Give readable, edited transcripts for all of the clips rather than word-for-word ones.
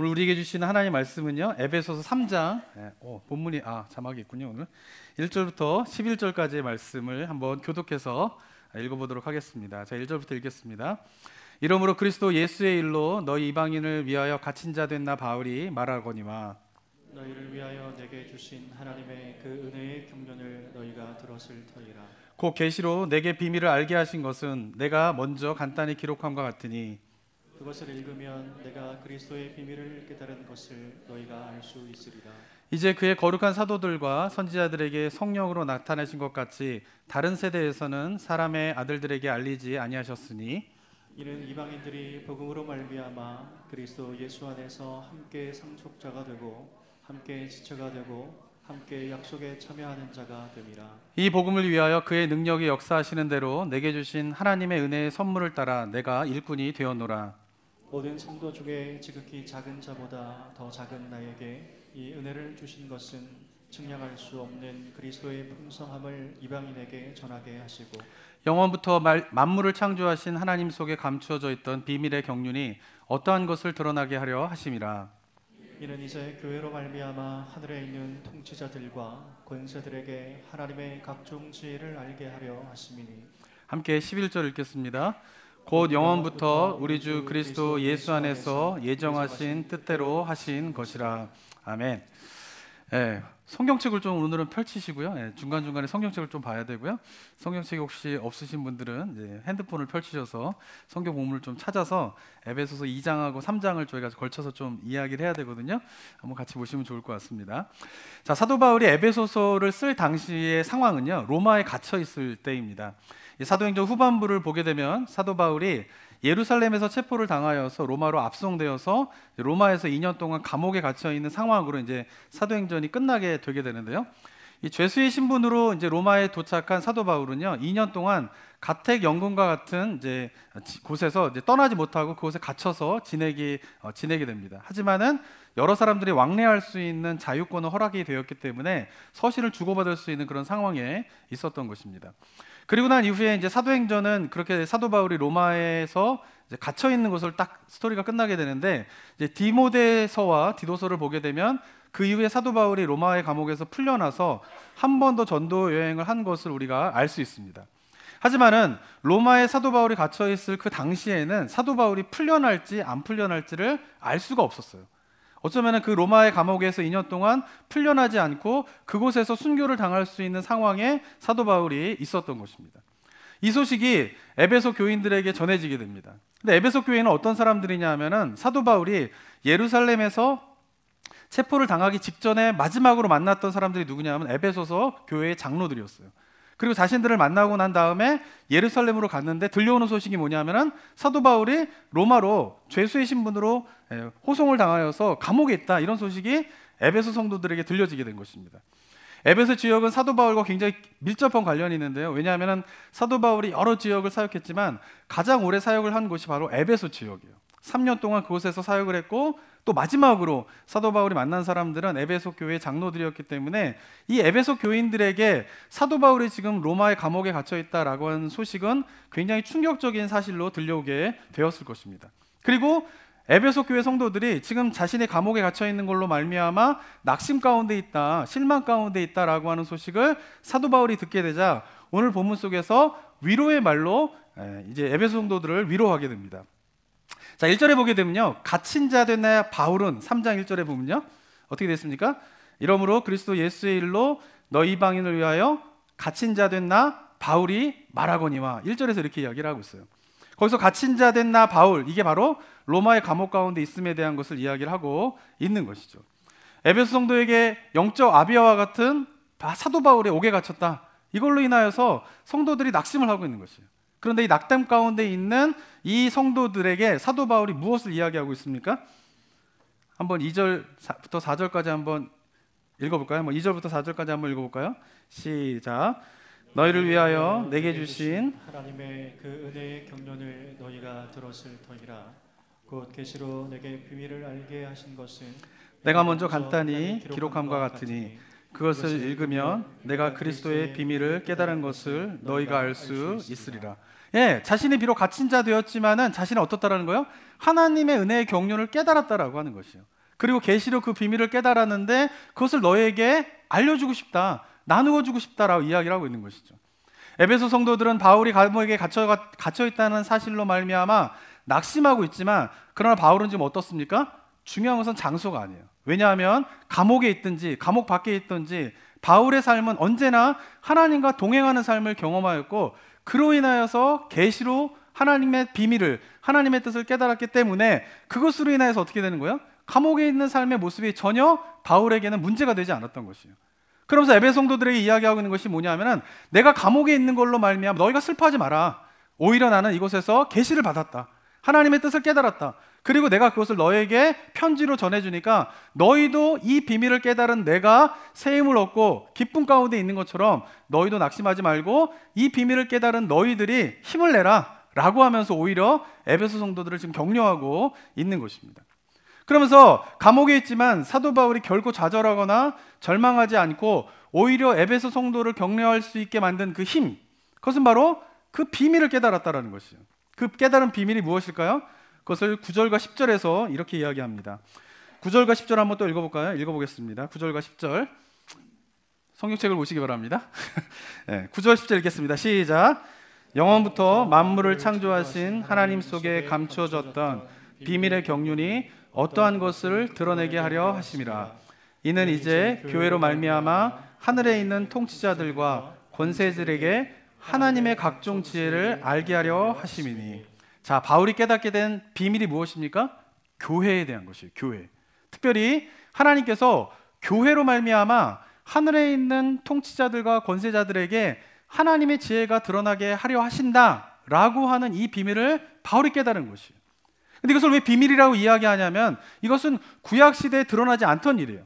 오늘 우리에게 주시는 하나님의 말씀은요, 에베소서 3장 본문이 자막이 있군요. 오늘 1절부터 11절까지의 말씀을 한번 교독해서 읽어보도록 하겠습니다. 자, 1절부터 읽겠습니다. 이러므로 그리스도 예수의 일로 너희 이방인을 위하여 갇힌 자 된 나 바울이 말하거니와 너희를 위하여 내게 주신 하나님의 그 은혜의 경륜을 너희가 들었을 터이라. 곧 계시로 내게 비밀을 알게 하신 것은 내가 먼저 간단히 기록함과 같으니 그것을 읽으면 내가 그리스도의 비밀을 깨달은 것을 너희가 알 수 있으리라. 이제 그의 거룩한 사도들과 선지자들에게 성령으로 나타내신 것 같이 다른 세대에서는 사람의 아들들에게 알리지 아니하셨으니 이는 이방인들이 복음으로 말미암아 그리스도 예수 안에서 함께 상속자가 되고 함께 지체가 되고 함께 약속에 참여하는 자가 됨이라. 이 복음을 위하여 그의 능력이 역사하시는 대로 내게 주신 하나님의 은혜의 선물을 따라 내가 일꾼이 되었노라. 모든 성도 중에 지극히 작은 자보다 더 작은 나에게 이 은혜를 주신 것은 측량할 수 없는 그리스도의 풍성함을 이방인에게 전하게 하시고 영원부터 만물을 창조하신 하나님 속에 감추어져 있던 비밀의 경륜이 어떠한 것을 드러나게 하려 하심이라. 이는 이제 교회로 말미암아 하늘에 있는 통치자들과 권세들에게 하나님의 각종 지혜를 알게 하려 하심이니. 함께 11절 읽겠습니다. 곧 영원부터 우리 주 그리스도 예수 안에서 예정하신 뜻대로 하신 것이라. 아멘. 성경책을 좀 오늘은 펼치시고요. 중간중간에 성경책을 좀 봐야 되고요. 성경책이 혹시 없으신 분들은 이제 핸드폰을 펼치셔서 성경 본문을 좀 찾아서 에베소서 2장하고 3장을 저희가 걸쳐서 좀 이야기를 해야 되거든요. 한번 같이 보시면 좋을 것 같습니다. 자, 사도 바울이 에베소서를 쓸 당시의 상황은요, 로마에 갇혀 있을 때입니다. 사도행전 후반부를 보게 되면 사도 바울이 예루살렘에서 체포를 당하여서 로마로 압송되어서 로마에서 2년 동안 감옥에 갇혀 있는 상황으로 이제 사도행전이 끝나게 되게 되는데요. 이 죄수의 신분으로 이제 로마에 도착한 사도 바울은요, 2년 동안 가택 연금과 같은 이제 곳에서 이제 떠나지 못하고 그곳에 갇혀서 지내게 됩니다. 하지만은 여러 사람들이 왕래할 수 있는 자유권은 허락이 되었기 때문에 서신을 주고받을 수 있는 그런 상황에 있었던 것입니다. 그리고 난 이후에 이제 사도행전은 그렇게 사도 바울이 로마에서 이제 갇혀 있는 것을 딱 스토리가 끝나게 되는데, 이제 디모데서와 디도서를 보게 되면 그 이후에 사도 바울이 로마의 감옥에서 풀려나서 한 번 더 전도 여행을 한 것을 우리가 알 수 있습니다. 하지만은 로마에 사도 바울이 갇혀 있을 그 당시에는 사도 바울이 풀려날지 안 풀려날지를 알 수가 없었어요. 어쩌면 그 로마의 감옥에서 2년 동안 풀려나지 않고 그곳에서 순교를 당할 수 있는 상황에 사도 바울이 있었던 것입니다. 이 소식이 에베소 교인들에게 전해지게 됩니다. 근데 에베소 교인은 어떤 사람들이냐 하면은 사도 바울이 예루살렘에서 체포를 당하기 직전에 마지막으로 만났던 사람들이 누구냐 하면 에베소서 교회의 장로들이었어요. 그리고 자신들을 만나고 난 다음에 예루살렘으로 갔는데 들려오는 소식이 뭐냐면은 사도 바울이 로마로 죄수의 신분으로 호송을 당하여서 감옥에 있다, 이런 소식이 에베소 성도들에게 들려지게 된 것입니다. 에베소 지역은 사도 바울과 굉장히 밀접한 관련이 있는데요. 왜냐하면 사도 바울이 여러 지역을 사역했지만 가장 오래 사역을 한 곳이 바로 에베소 지역이에요. 3년 동안 그곳에서 사역을 했고, 또 마지막으로 사도 바울이 만난 사람들은 에베소 교회의 장로들이었기 때문에 이 에베소 교인들에게 사도 바울이 지금 로마의 감옥에 갇혀 있다라고 하는 소식은 굉장히 충격적인 사실로 들려오게 되었을 것입니다. 그리고 에베소 교회 성도들이 지금 자신의 감옥에 갇혀 있는 걸로 말미암아 낙심 가운데 있다, 실망 가운데 있다라고 하는 소식을 사도 바울이 듣게 되자 오늘 본문 속에서 위로의 말로 이제 에베소 성도들을 위로하게 됩니다. 자, 1절에 보게 되면요, 갇힌 자 된 나 바울은 3장 1절에 보면요, 어떻게 됐습니까? 이러므로 그리스도 예수의 일로 너희 이방인을 위하여 갇힌 자 된 나 바울이 말하거니와, 1절에서 이렇게 이야기를 하고 있어요. 거기서 갇힌 자 된 나 바울, 이게 바로 로마의 감옥 가운데 있음에 대한 것을 이야기를 하고 있는 것이죠. 에베소 성도에게 영적 아비아와 같은 사도 바울의 옥에 갇혔다, 이걸로 인하여서 성도들이 낙심을 하고 있는 것이에요. 그런데 이 낙담 가운데 있는 이 성도들에게 사도 바울이 무엇을 이야기하고 있습니까? 한번 2절부터 4절까지 한번 읽어볼까요? 2절부터 4절까지 한번 읽어볼까요? 시작. 너희를 위하여 내게 주신 하나님의 그 은혜의 경륜을 너희가 들었을 터이라. 곧 계시로 내게 비밀을 알게 하신 것은 내가 먼저 간단히 기록함과 같으니 그것을 읽으면 내가 그리스도의 비밀을 깨달은 것을 너희가 알 수 있으리라. 예, 자신이 비록 갇힌 자 되었지만은 자신은 어떻다라는 거예요? 하나님의 은혜의 경륜을 깨달았다라고 하는 것이요. 그리고 계시로 그 비밀을 깨달았는데 그것을 너에게 알려주고 싶다, 나누어 주고 싶다라고 이야기를 하고 있는 것이죠. 에베소 성도들은 바울이 감옥에 갇혀 있다는 사실로 말미암아 낙심하고 있지만, 그러나 바울은 지금 어떻습니까? 중요한 것은 장소가 아니에요. 왜냐하면 감옥에 있든지 감옥 밖에 있든지 바울의 삶은 언제나 하나님과 동행하는 삶을 경험하였고, 그로 인하여서 계시로 하나님의 비밀을, 하나님의 뜻을 깨달았기 때문에 그것으로 인하여서 어떻게 되는 거예요? 감옥에 있는 삶의 모습이 전혀 바울에게는 문제가 되지 않았던 것이에요. 그러면서 에베소 성도들에게 이야기하고 있는 것이 뭐냐면은, 내가 감옥에 있는 걸로 말미암아 너희가 슬퍼하지 마라. 오히려 나는 이곳에서 계시를 받았다. 하나님의 뜻을 깨달았다. 그리고 내가 그것을 너에게 편지로 전해주니까 너희도 이 비밀을 깨달은 내가 새 힘을 얻고 기쁨 가운데 있는 것처럼 너희도 낙심하지 말고 이 비밀을 깨달은 너희들이 힘을 내라 라고 하면서 오히려 에베소 성도들을 지금 격려하고 있는 것입니다. 그러면서 감옥에 있지만 사도 바울이 결코 좌절하거나 절망하지 않고 오히려 에베소 성도를 격려할 수 있게 만든 그 힘, 그것은 바로 그 비밀을 깨달았다라는 것이에요. 그 깨달은 비밀이 무엇일까요? 그것을 9절과 10절에서 이렇게 이야기합니다. 9절과 10절 한번 또 읽어볼까요? 읽어보겠습니다. 9절과 10절 성경책을 보시기 바랍니다. 네, 9절 10절 읽겠습니다. 시작. 영원부터 만물을 창조하신 하나님 속에 감추어졌던 비밀의 경륜이 어떠한 것을 드러내게 하려 하심이라. 이는 이제 교회로 말미암아 하늘에 있는 통치자들과 권세들에게 하나님의 각종 지혜를 알게 하려 하심이니. 자, 바울이 깨닫게 된 비밀이 무엇입니까? 교회에 대한 것이에요. 교회. 특별히 하나님께서 교회로 말미암아 하늘에 있는 통치자들과 권세자들에게 하나님의 지혜가 드러나게 하려 하신다라고 하는 이 비밀을 바울이 깨달은 것이에요. 근데 이것을 왜 비밀이라고 이야기하냐면, 이것은 구약 시대에 드러나지 않던 일이에요.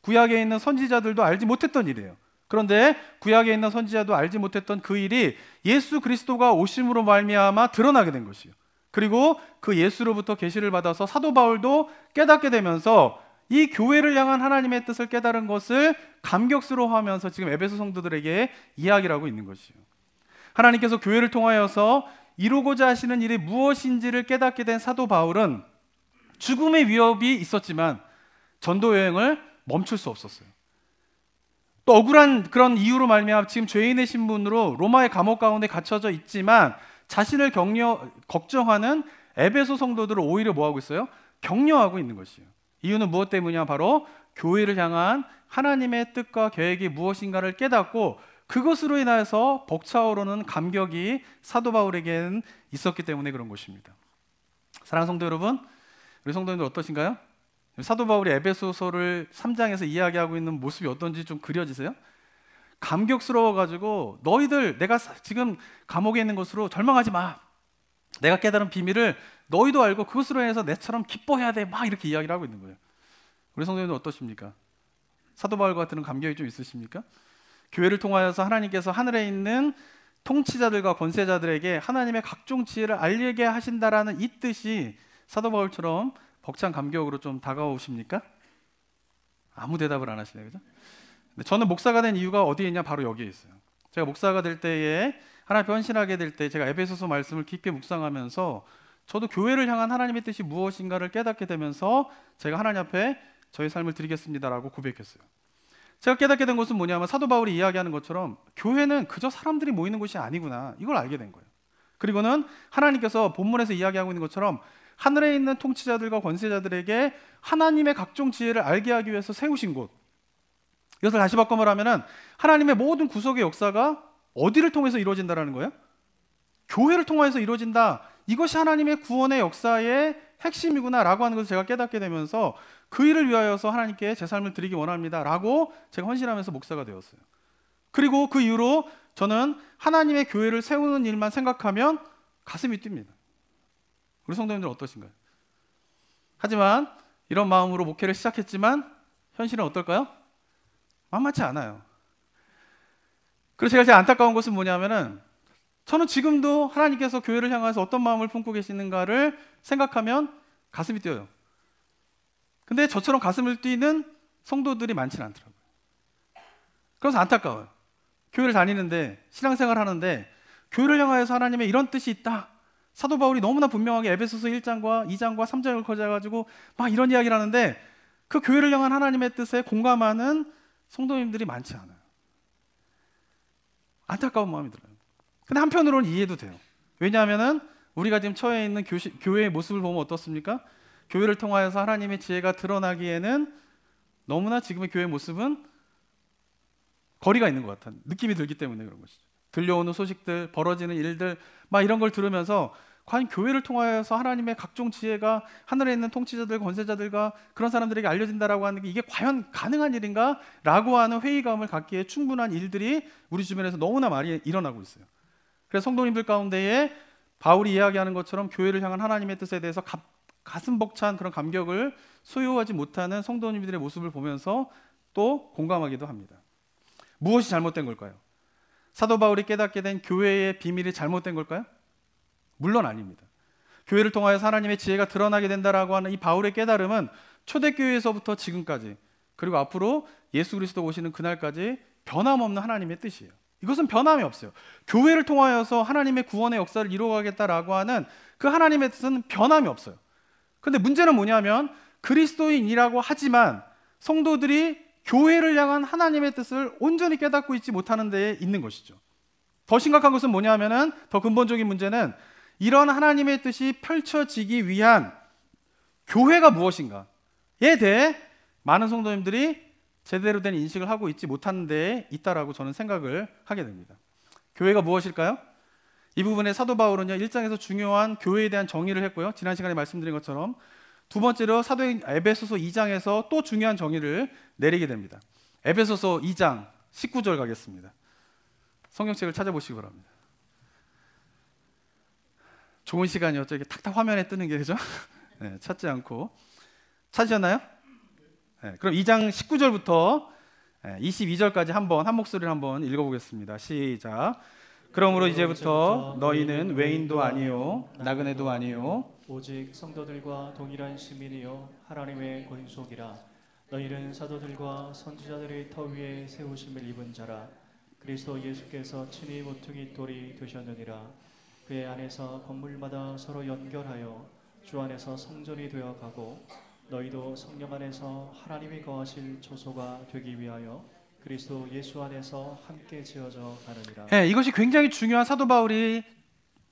구약에 있는 선지자들도 알지 못했던 일이에요. 그런데 구약에 있는 선지자도 알지 못했던 그 일이 예수 그리스도가 오심으로 말미암아 드러나게 된 것이에요. 그리고 그 예수로부터 계시를 받아서 사도 바울도 깨닫게 되면서 이 교회를 향한 하나님의 뜻을 깨달은 것을 감격스러워하면서 지금 에베소 성도들에게 이야기를 하고 있는 것이에요. 하나님께서 교회를 통하여서 이루고자 하시는 일이 무엇인지를 깨닫게 된 사도 바울은 죽음의 위협이 있었지만 전도 여행을 멈출 수 없었어요. 또 억울한 그런 이유로 말미암아 지금 죄인의 신분으로 로마의 감옥 가운데 갇혀져 있지만 자신을 걱정하는 에베소 성도들을 오히려 뭐하고 있어요? 격려하고 있는 것이에요. 이유는 무엇 때문이냐? 바로 교회를 향한 하나님의 뜻과 계획이 무엇인가를 깨닫고 그것으로 인하여서 벅차오르는 감격이 사도 바울에게는 있었기 때문에 그런 것입니다. 사랑하는 성도 여러분, 우리 성도님들 어떠신가요? 사도 바울이 에베소서를 3장에서 이야기하고 있는 모습이 어떤지 좀 그려지세요? 감격스러워가지고 너희들 내가 지금 감옥에 있는 것으로 절망하지 마. 내가 깨달은 비밀을 너희도 알고 그것으로 인해서 내처럼 기뻐해야 돼. 막 이렇게 이야기를 하고 있는 거예요. 우리 성도님들 어떠십니까? 사도 바울 같은 감격이 좀 있으십니까? 교회를 통하여서 하나님께서 하늘에 있는 통치자들과 권세자들에게 하나님의 각종 지혜를 알게 하신다라는 이 뜻이 사도 바울처럼 벅찬 감격으로 좀 다가오십니까? 아무 대답을 안 하시네요. 그죠? 근데 저는 목사가 된 이유가 어디에 있냐? 바로 여기에 있어요. 제가 목사가 될 때에 하나님 헌신하게 될 때 제가 에베소서 말씀을 깊게 묵상하면서 저도 교회를 향한 하나님의 뜻이 무엇인가를 깨닫게 되면서 제가 하나님 앞에 저의 삶을 드리겠습니다라고 고백했어요. 제가 깨닫게 된 것은 뭐냐면 사도 바울이 이야기하는 것처럼 교회는 그저 사람들이 모이는 곳이 아니구나, 이걸 알게 된 거예요. 그리고는 하나님께서 본문에서 이야기하고 있는 것처럼 하늘에 있는 통치자들과 권세자들에게 하나님의 각종 지혜를 알게 하기 위해서 세우신 곳, 이것을 다시 바꿔 말하면 하나님의 모든 구속의 역사가 어디를 통해서 이루어진다는 거예요? 교회를 통해서 이루어진다. 이것이 하나님의 구원의 역사의 핵심이구나 라고 하는 것을 제가 깨닫게 되면서 그 일을 위하여서 하나님께 제 삶을 드리기 원합니다 라고 제가 헌신하면서 목사가 되었어요. 그리고 그 이후로 저는 하나님의 교회를 세우는 일만 생각하면 가슴이 뜁니다. 우리 성도님들 어떠신가요? 하지만 이런 마음으로 목회를 시작했지만 현실은 어떨까요? 만만치 않아요. 그래서 제가 안타까운 것은 뭐냐면은 저는 지금도 하나님께서 교회를 향해서 어떤 마음을 품고 계시는가를 생각하면 가슴이 뛰어요. 근데 저처럼 가슴을 뛰는 성도들이 많지는 않더라고요. 그래서 안타까워요. 교회를 다니는데, 신앙생활 하는데 교회를 향하여서 하나님의 이런 뜻이 있다. 사도 바울이 너무나 분명하게 에베소서 1장과 2장과 3장을 거쳐가지고 막 이런 이야기를 하는데 그 교회를 향한 하나님의 뜻에 공감하는 성도님들이 많지 않아요. 안타까운 마음이 들어요. 근데 한편으로는 이해도 돼요. 왜냐하면은 우리가 지금 처해 있는 교회의 모습을 보면 어떻습니까? 교회를 통하여서 하나님의 지혜가 드러나기에는 너무나 지금의 교회의 모습은 거리가 있는 것 같은 느낌이 들기 때문에 그런 것이죠. 들려오는 소식들, 벌어지는 일들 막 이런 걸 들으면서 과연 교회를 통하여서 하나님의 각종 지혜가 하늘에 있는 통치자들, 권세자들과 그런 사람들에게 알려진다라고 하는 게 이게 과연 가능한 일인가? 라고 하는 회의감을 갖기에 충분한 일들이 우리 주변에서 너무나 많이 일어나고 있어요. 그래서 성도님들 가운데에 바울이 이야기하는 것처럼 교회를 향한 하나님의 뜻에 대해서 가슴 벅찬 그런 감격을 소유하지 못하는 성도님들의 모습을 보면서 또 공감하기도 합니다. 무엇이 잘못된 걸까요? 사도 바울이 깨닫게 된 교회의 비밀이 잘못된 걸까요? 물론 아닙니다. 교회를 통하여서 하나님의 지혜가 드러나게 된다라고 하는 이 바울의 깨달음은 초대교회에서부터 지금까지 그리고 앞으로 예수 그리스도 오시는 그날까지 변함없는 하나님의 뜻이에요. 이것은 변함이 없어요. 교회를 통하여서 하나님의 구원의 역사를 이루어가겠다라고 하는 그 하나님의 뜻은 변함이 없어요. 그런데 문제는 뭐냐면 그리스도인이라고 하지만 성도들이 교회를 향한 하나님의 뜻을 온전히 깨닫고 있지 못하는 데에 있는 것이죠. 더 심각한 것은 뭐냐면은 더 근본적인 문제는 이런 하나님의 뜻이 펼쳐지기 위한 교회가 무엇인가에 대해 많은 성도님들이 제대로 된 인식을 하고 있지 못하는 데에 있다라고 저는 생각을 하게 됩니다. 교회가 무엇일까요? 이 부분에 사도 바울은요 1장에서 중요한 교회에 대한 정의를 했고요. 지난 시간에 말씀드린 것처럼 두 번째로 사도행 에베소서 2장에서 또 중요한 정의를 내리게 됩니다. 에베소서 2장 19절 가겠습니다. 성경책을 찾아보시기 바랍니다. 좋은 시간이었죠. 이게 탁탁 화면에 뜨는 게 그죠? 네, 찾지 않고 찾으셨나요? 네, 그럼 2장 19절부터 22절까지 한 목소리를 한번 읽어보겠습니다. 시작. 그러므로 이제부터 너희는 외인도 아니요 나그네도 아니요 오직 성도들과 동일한 시민이요 하나님의 권속이라. 너희는 사도들과 선지자들의 터 위에 세우심을 입은 자라. 그리스도 예수께서 친히 모퉁이 돌이 되셨느니라. 그의 안에서 건물마다 서로 연결하여 주 안에서 성전이 되어가고 너희도 성령 안에서 하나님이 거하실 초소가 되기 위하여 그리스도 예수 안에서 함께 지어져 가느니라. 네, 이것이 굉장히 중요한 사도 바울이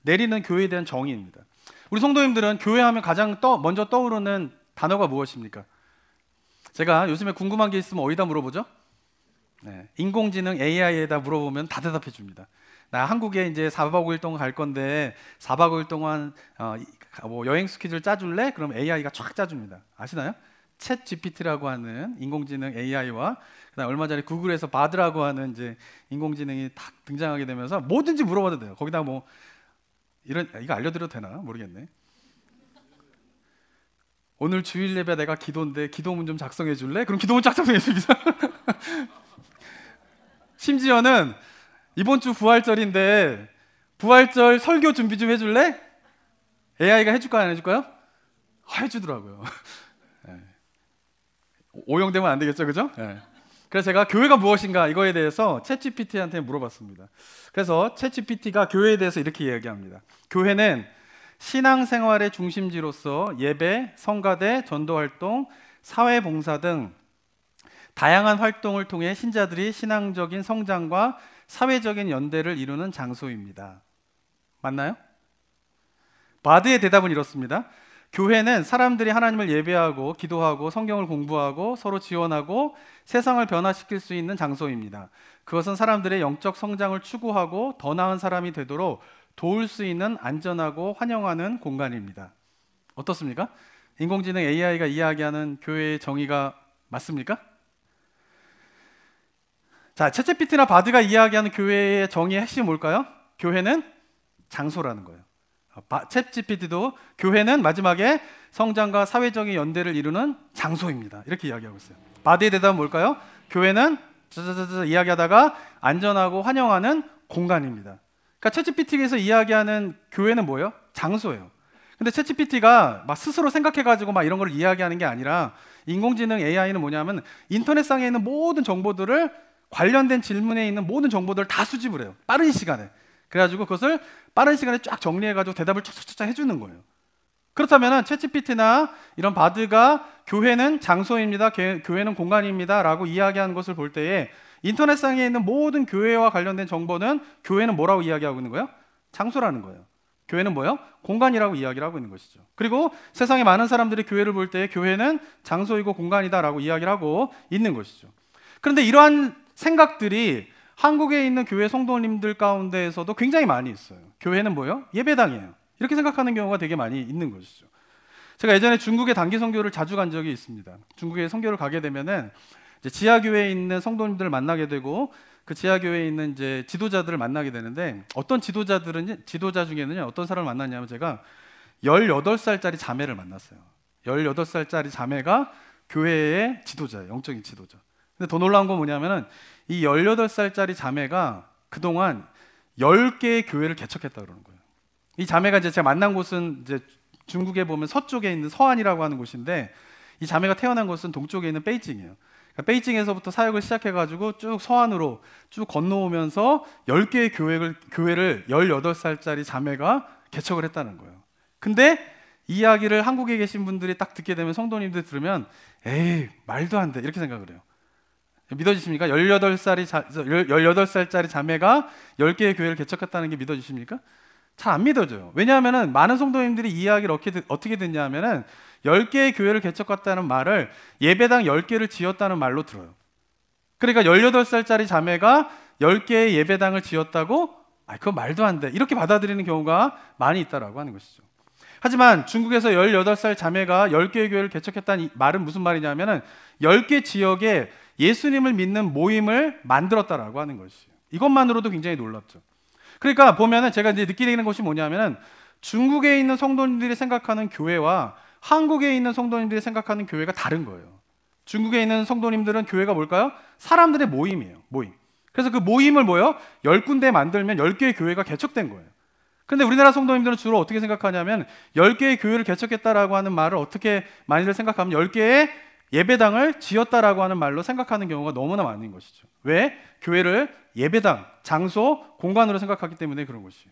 내리는 교회에 대한 정의입니다. 우리 성도님들은 교회하면 가장 먼저 떠오르는 단어가 무엇입니까? 제가 요즘에 궁금한 게 있으면 어디다 물어보죠? 네, 인공지능 AI에다 물어보면 다 대답해 줍니다. 나 한국에 이제 4박 5일 동안 갈 건데 4박 5일 동안 뭐 여행 스케줄 짜줄래? 그럼 AI가 쫙 짜줍니다. 아시나요? 챗 GPT라고 하는 인공지능 AI와 그다음 얼마 전에 구글에서 바드라고 하는 이제 인공지능이 딱 등장하게 되면서 뭐든지 물어봐도 돼요. 거기다 뭐 이거 알려드려도 되나 모르겠네. 오늘 주일 예배 내가 기도인데 기도문 좀 작성해 줄래? 그럼 기도문 작성해 줍니다. 심지어는 이번 주 부활절인데 부활절 설교 준비 좀 해줄래? AI가 해줄까요? 안 해줄까요? 해주더라고요. 오용되면 안 되겠죠, 그죠? 그래서 제가 교회가 무엇인가 이거에 대해서 챗GPT한테 물어봤습니다. 그래서 챗GPT가 교회에 대해서 이렇게 이야기합니다. 교회는 신앙생활의 중심지로서 예배, 성가대, 전도활동, 사회봉사 등 다양한 활동을 통해 신자들이 신앙적인 성장과 사회적인 연대를 이루는 장소입니다. 맞나요? 바드의 대답은 이렇습니다. 교회는 사람들이 하나님을 예배하고 기도하고 성경을 공부하고 서로 지원하고 세상을 변화시킬 수 있는 장소입니다. 그것은 사람들의 영적 성장을 추구하고 더 나은 사람이 되도록 도울 수 있는 안전하고 환영하는 공간입니다. 어떻습니까? 인공지능 AI가 이야기하는 교회의 정의가 맞습니까? 자, 챗GPT나 바드가 이야기하는 교회의 정의의 핵심이 뭘까요? 교회는 장소라는 거예요. 챗GPT도 교회는 마지막에 성장과 사회적인 연대를 이루는 장소입니다. 이렇게 이야기하고 있어요. 바드의 대답은 뭘까요? 교회는 이야기하다가 안전하고 환영하는 공간입니다. 그러니까 챗GPT에서 이야기하는 교회는 뭐예요? 장소예요. 근데 챗GPT가 막 스스로 생각해가지고 막 이런 걸 이야기하는 게 아니라 인공지능 AI는 뭐냐면 인터넷상에 있는 모든 정보들을 관련된 질문에 있는 모든 정보들을 다 수집을 해요. 빠른 시간에. 그래가지고 그것을 빠른 시간에 쫙 정리해가지고 대답을 쫙쫙쫙 해주는 거예요. 그렇다면 챗GPT나 이런 바드가 교회는 장소입니다, 교회는 공간입니다 라고 이야기하는 것을 볼 때에 인터넷상에 있는 모든 교회와 관련된 정보는 교회는 뭐라고 이야기하고 있는 거예요? 장소라는 거예요. 교회는 뭐예요? 공간이라고 이야기를 하고 있는 것이죠. 그리고 세상에 많은 사람들이 교회를 볼 때 교회는 장소이고 공간이다라고 이야기를 하고 있는 것이죠. 그런데 이러한 생각들이 한국에 있는 교회 성도님들 가운데에서도 굉장히 많이 있어요. 교회는 뭐예요? 예배당이에요. 이렇게 생각하는 경우가 되게 많이 있는 것이죠. 제가 예전에 중국에 단기 선교를 자주 간 적이 있습니다. 중국에 선교를 가게 되면은 이제 지하교회에 있는 성도님들을 만나게 되고 그 지하교회에 있는 이제 지도자들을 만나게 되는데 어떤 지도자 중에는요 어떤 사람을 만났냐면 제가 18살짜리 자매를 만났어요. 18살짜리 자매가 교회의 지도자예요. 영적인 지도자. 근데 더 놀라운 건 뭐냐면은 이 18살짜리 자매가 그동안 10개의 교회를 개척했다 그러는 거예요. 이 자매가 이제 제가 만난 곳은 이제 중국에 보면 서쪽에 있는 서안이라고 하는 곳인데 이 자매가 태어난 곳은 동쪽에 있는 베이징이에요. 그러니까 베이징에서부터 사역을 시작해가지고 쭉 서안으로 쭉 건너오면서 10개의 교회를 18살짜리 자매가 개척을 했다는 거예요. 근데 이 이야기를 한국에 계신 분들이 딱 듣게 되면 성도님들 들으면 에이 말도 안 돼 이렇게 생각을 해요. 믿어지십니까? 18살짜리 자매가 10개의 교회를 개척했다는 게 믿어지십니까? 잘 안 믿어져요. 왜냐하면 많은 성도님들이 이 이야기를 어떻게 듣냐 하면은 10개의 교회를 개척했다는 말을 예배당 10개를 지었다는 말로 들어요. 그러니까 18살짜리 자매가 10개의 예배당을 지었다고? 그건 말도 안 돼. 이렇게 받아들이는 경우가 많이 있다라고 하는 것이죠. 하지만 중국에서 18살 자매가 10개의 교회를 개척했다는 말은 무슨 말이냐면은 10개 지역에 예수님을 믿는 모임을 만들었다라고 하는 것이에요. 이것만으로도 굉장히 놀랍죠. 그러니까 보면은 제가 이제 느끼는 것이 뭐냐면은 중국에 있는 성도님들이 생각하는 교회와 한국에 있는 성도님들이 생각하는 교회가 다른 거예요. 중국에 있는 성도님들은 교회가 뭘까요? 사람들의 모임이에요. 모임. 그래서 그 모임을 뭐예요? 10군데 만들면 10개의 교회가 개척된 거예요. 그런데 우리나라 성도님들은 주로 어떻게 생각하냐면 10개의 교회를 개척했다라고 하는 말을 어떻게 많이들 생각하면 10개의 예배당을 지었다라고 하는 말로 생각하는 경우가 너무나 많은 것이죠. 왜? 교회를 예배당, 장소, 공간으로 생각하기 때문에 그런 것이에요.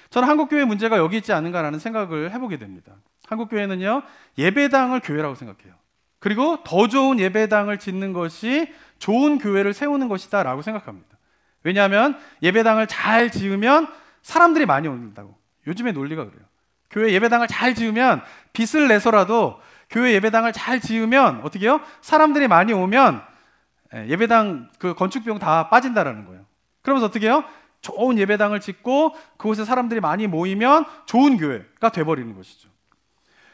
저는 한국교회 문제가 여기 있지 않은가라는 생각을 해보게 됩니다. 한국교회는요 예배당을 교회라고 생각해요. 그리고 더 좋은 예배당을 짓는 것이 좋은 교회를 세우는 것이다 라고 생각합니다. 왜냐하면 예배당을 잘 지으면 사람들이 많이 온다고. 요즘의 논리가 그래요. 교회 예배당을 잘 지으면 빚을 내서라도 교회 예배당을 잘 지으면 어떻게 해요? 사람들이 많이 오면 예배당 그 건축 비용 다 빠진다라는 거예요. 그러면서 어떻게 해요? 좋은 예배당을 짓고 그곳에 사람들이 많이 모이면 좋은 교회가 돼버리는 것이죠.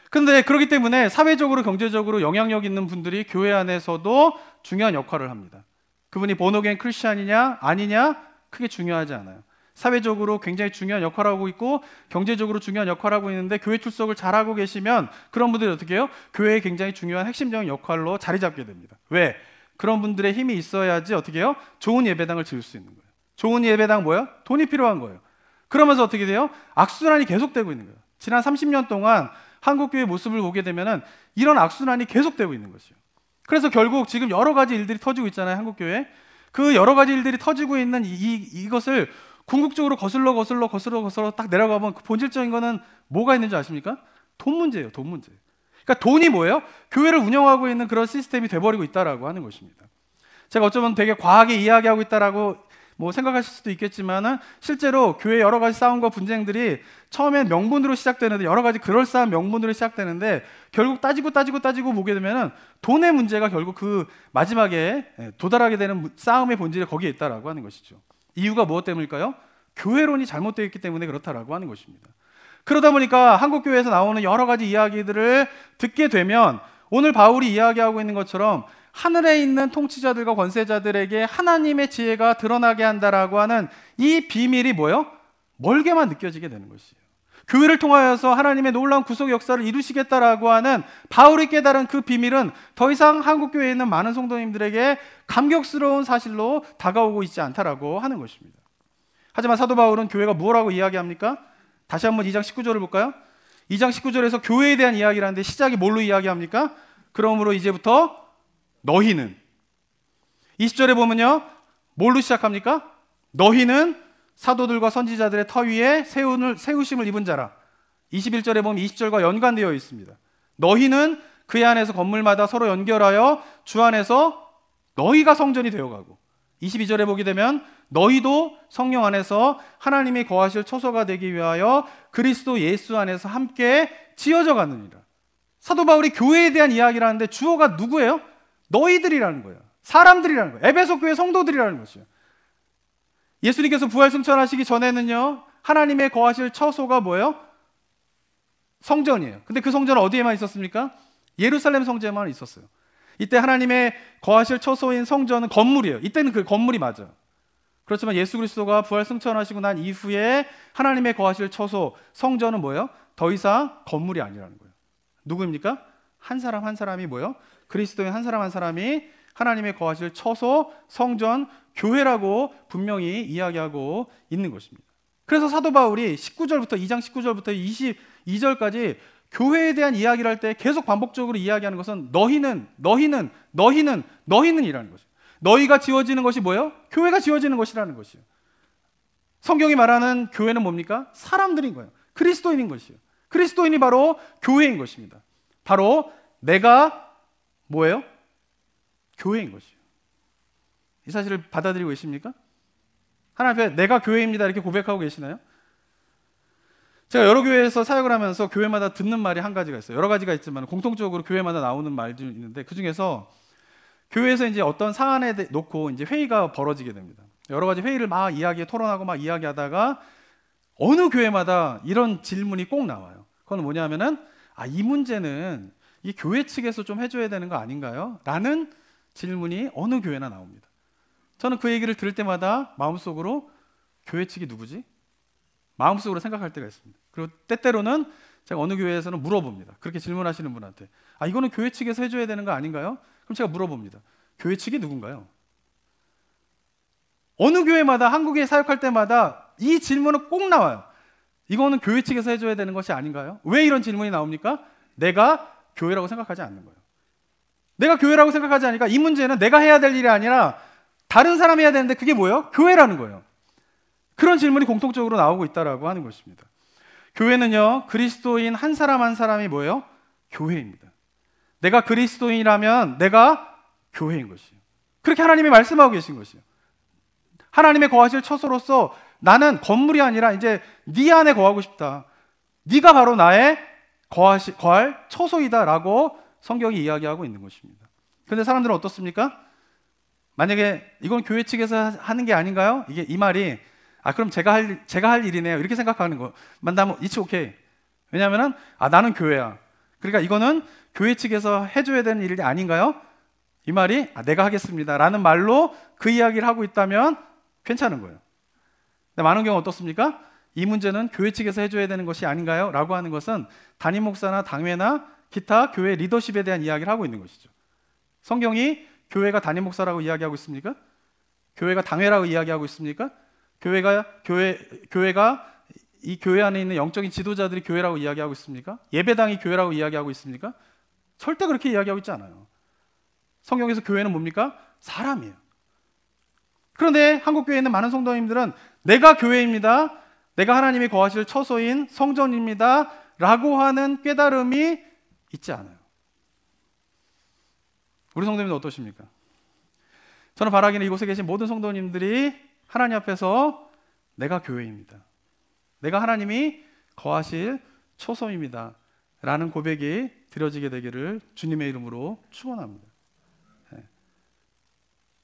그런데 그렇기 때문에 사회적으로 경제적으로 영향력 있는 분들이 교회 안에서도 중요한 역할을 합니다. 그분이 본어게인 크리스찬이냐 아니냐 크게 중요하지 않아요. 사회적으로 굉장히 중요한 역할을 하고 있고 경제적으로 중요한 역할을 하고 있는데 교회 출석을 잘하고 계시면 그런 분들이 어떻게 해요? 교회에 굉장히 중요한 핵심적인 역할로 자리 잡게 됩니다. 왜? 그런 분들의 힘이 있어야지 어떻게 해요? 좋은 예배당을 지을 수 있는 거예요. 좋은 예배당 뭐예요? 돈이 필요한 거예요. 그러면서 어떻게 돼요? 악순환이 계속되고 있는 거예요. 지난 30년 동안 한국교회의 모습을 보게 되면은 이런 악순환이 계속되고 있는 것이에요. 그래서 결국 지금 여러 가지 일들이 터지고 있잖아요, 한국교회. 그 여러 가지 일들이 터지고 있는 이것을 궁극적으로 거슬러 딱 내려가면 그 본질적인 거는 뭐가 있는지 아십니까? 돈 문제예요, 돈 문제. 그러니까 돈이 뭐예요? 교회를 운영하고 있는 그런 시스템이 돼버리고 있다라고 하는 것입니다. 제가 어쩌면 되게 과하게 이야기하고 있다라고 생각하실 수도 있겠지만은 실제로 교회 여러 가지 싸움과 분쟁들이 처음엔 명분으로 시작되는데 여러 가지 그럴싸한 명분으로 시작되는데 결국 따지고 보게 되면은 돈의 문제가 결국 그 마지막에 도달하게 되는 싸움의 본질이 거기에 있다라고 하는 것이죠. 이유가 무엇 때문일까요? 교회론이 잘못되어 있기 때문에 그렇다라고 하는 것입니다. 그러다 보니까 한국교회에서 나오는 여러 가지 이야기들을 듣게 되면 오늘 바울이 이야기하고 있는 것처럼 하늘에 있는 통치자들과 권세자들에게 하나님의 지혜가 드러나게 한다라고 하는 이 비밀이 뭐예요? 멀게만 느껴지게 되는 것이에요. 교회를 통하여서 하나님의 놀라운 구속 역사를 이루시겠다라고 하는 바울이 깨달은 그 비밀은 더 이상 한국교회에 있는 많은 성도님들에게 감격스러운 사실로 다가오고 있지 않다라고 하는 것입니다. 하지만 사도 바울은 교회가 뭐라고 이야기합니까? 다시 한번 2장 19절을 볼까요? 2장 19절에서 교회에 대한 이야기를 하는데 시작이 뭘로 이야기합니까? 그러므로 이제부터 너희는 20절에 보면요 뭘로 시작합니까? 너희는 사도들과 선지자들의 터 위에 세우심을 입은 자라. 21절에 보면 20절과 연관되어 있습니다. 너희는 그의 안에서 건물마다 서로 연결하여 주 안에서 너희가 성전이 되어가고, 22절에 보게 되면 너희도 성령 안에서 하나님이 거하실 처소가 되기 위하여 그리스도 예수 안에서 함께 지어져 가느니라. 사도 바울이 교회에 대한 이야기를 하는데 주어가 누구예요? 너희들이라는 거예요. 사람들이라는 거예요. 에베소 교회 성도들이라는 것이에요. 예수님께서 부활 승천하시기 전에는요, 하나님의 거하실 처소가 뭐예요? 성전이에요. 근데 그 성전은 어디에만 있었습니까? 예루살렘 성전에만 있었어요. 이때 하나님의 거하실 처소인 성전은 건물이에요. 이때는 그 건물이 맞아요. 그렇지만 예수 그리스도가 부활 승천하시고 난 이후에 하나님의 거하실 처소 성전은 뭐예요? 더 이상 건물이 아니라는 거예요. 누구입니까? 한 사람 한 사람이 뭐예요? 그리스도인 한 사람 한 사람이 하나님의 거하실 처소 성전 교회라고 분명히 이야기하고 있는 것입니다. 그래서 사도 바울이 19절부터 2장 19절부터 22절까지 교회에 대한 이야기를 할 때 계속 반복적으로 이야기하는 것은 너희는 이라는 것이에요. 너희가 지어지는 것이 뭐예요? 교회가 지어지는 것이라는 것이에요. 성경이 말하는 교회는 뭡니까? 사람들인 거예요. 그리스도인인 것이에요. 그리스도인이 바로 교회인 것입니다. 바로 내가 뭐예요? 교회인 것이에요. 이 사실을 받아들이고 계십니까? 하나님 앞에 내가 교회입니다 이렇게 고백하고 계시나요? 제가 여러 교회에서 사역을 하면서 교회마다 듣는 말이 한 가지가 있어요. 여러 가지가 있지만 공통적으로 교회마다 나오는 말들이 있는데, 그 중에서 교회에서 이제 어떤 사안에 놓고 이제 회의가 벌어지게 됩니다. 여러 가지 회의를 막 토론하고 막 이야기하다가 어느 교회마다 이런 질문이 꼭 나와요. 그건 뭐냐면은 이 문제는 이 교회 측에서 좀 해줘야 되는 거 아닌가요? 라는 질문이 어느 교회나 나옵니다. 저는 그 얘기를 들을 때마다 마음속으로 교회 측이 누구지? 마음속으로 생각할 때가 있습니다. 그리고 때때로는 제가 어느 교회에서는 물어봅니다. 그렇게 질문하시는 분한테 이거는 교회 측에서 해줘야 되는 거 아닌가요? 그럼 제가 물어봅니다. 교회 측이 누군가요? 어느 교회마다 한국에 사역할 때마다 이 질문은 꼭 나와요. 이거는 교회 측에서 해줘야 되는 것이 아닌가요? 왜 이런 질문이 나옵니까? 내가 교회라고 생각하지 않는 거예요. 내가 교회라고 생각하지 않으니까 이 문제는 내가 해야 될 일이 아니라 다른 사람이 해야 되는데 그게 뭐예요? 교회라는 거예요. 그런 질문이 공통적으로 나오고 있다라고 하는 것입니다. 교회는요, 그리스도인 한 사람 한 사람이 뭐예요? 교회입니다. 내가 그리스도인이라면 내가 교회인 것이에요. 그렇게 하나님이 말씀하고 계신 것이에요. 하나님의 거하실 처소로서 나는 건물이 아니라 이제 네 안에 거하고 싶다. 네가 바로 나의 거할 처소이다라고 성경이 이야기하고 있는 것입니다. 그런데 사람들은 어떻습니까? 만약에 이건 교회 측에서 하는 게 아닌가요? 이 말이 그럼 제가 할 일이네요. 이렇게 생각하는 거 만나면 it's okay. 왜냐하면은 나는 교회야. 그러니까 이거는 교회 측에서 해줘야 되는 일이 아닌가요? 이 말이 내가 하겠습니다라는 말로 그 이야기를 하고 있다면 괜찮은 거예요. 근데 많은 경우 어떻습니까? 이 문제는 교회 측에서 해줘야 되는 것이 아닌가요? 라고 하는 것은 담임 목사나 당회나 기타 교회 리더십에 대한 이야기를 하고 있는 것이죠. 성경이 교회가 담임 목사라고 이야기하고 있습니까? 교회가 당회라고 이야기하고 있습니까? 교회가 이 교회 안에 있는 영적인 지도자들이 교회라고 이야기하고 있습니까? 예배당이 교회라고 이야기하고 있습니까? 절대 그렇게 이야기하고 있지 않아요. 성경에서 교회는 뭡니까? 사람이에요. 그런데 한국교회에 있는 많은 성도님들은 내가 교회입니다. 내가 하나님이 거하실 처소인 성전입니다. 라고 하는 깨달음이 있지 않아요. 우리 성도님들 어떠십니까? 저는 바라기는 이곳에 계신 모든 성도님들이 하나님 앞에서 내가 교회입니다. 내가 하나님이 거하실 처소입니다. 라는 고백이 드려지게 되기를 주님의 이름으로 축원합니다.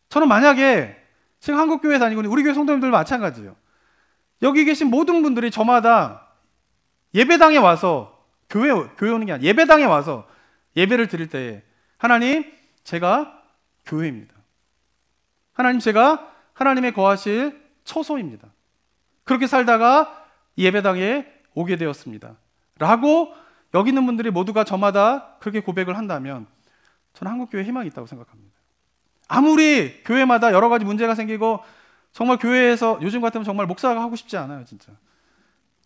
저는 만약에 지금 한국교회 다니고 우리 교회 성도님들 마찬가지예요. 여기 계신 모든 분들이 저마다 예배당에 와서 교회 오는 게 아니라 예배당에 와서 예배를 드릴 때에 하나님, 제가 교회입니다. 하나님, 제가 하나님의 거하실 처소입니다. 그렇게 살다가 예배당에 오게 되었습니다. 라고 여기 있는 분들이 모두가 저마다 그렇게 고백을 한다면 저는 한국교회에 희망이 있다고 생각합니다. 아무리 교회마다 여러 가지 문제가 생기고 정말 교회에서 요즘 같으면 정말 목사가 하고 싶지 않아요. 진짜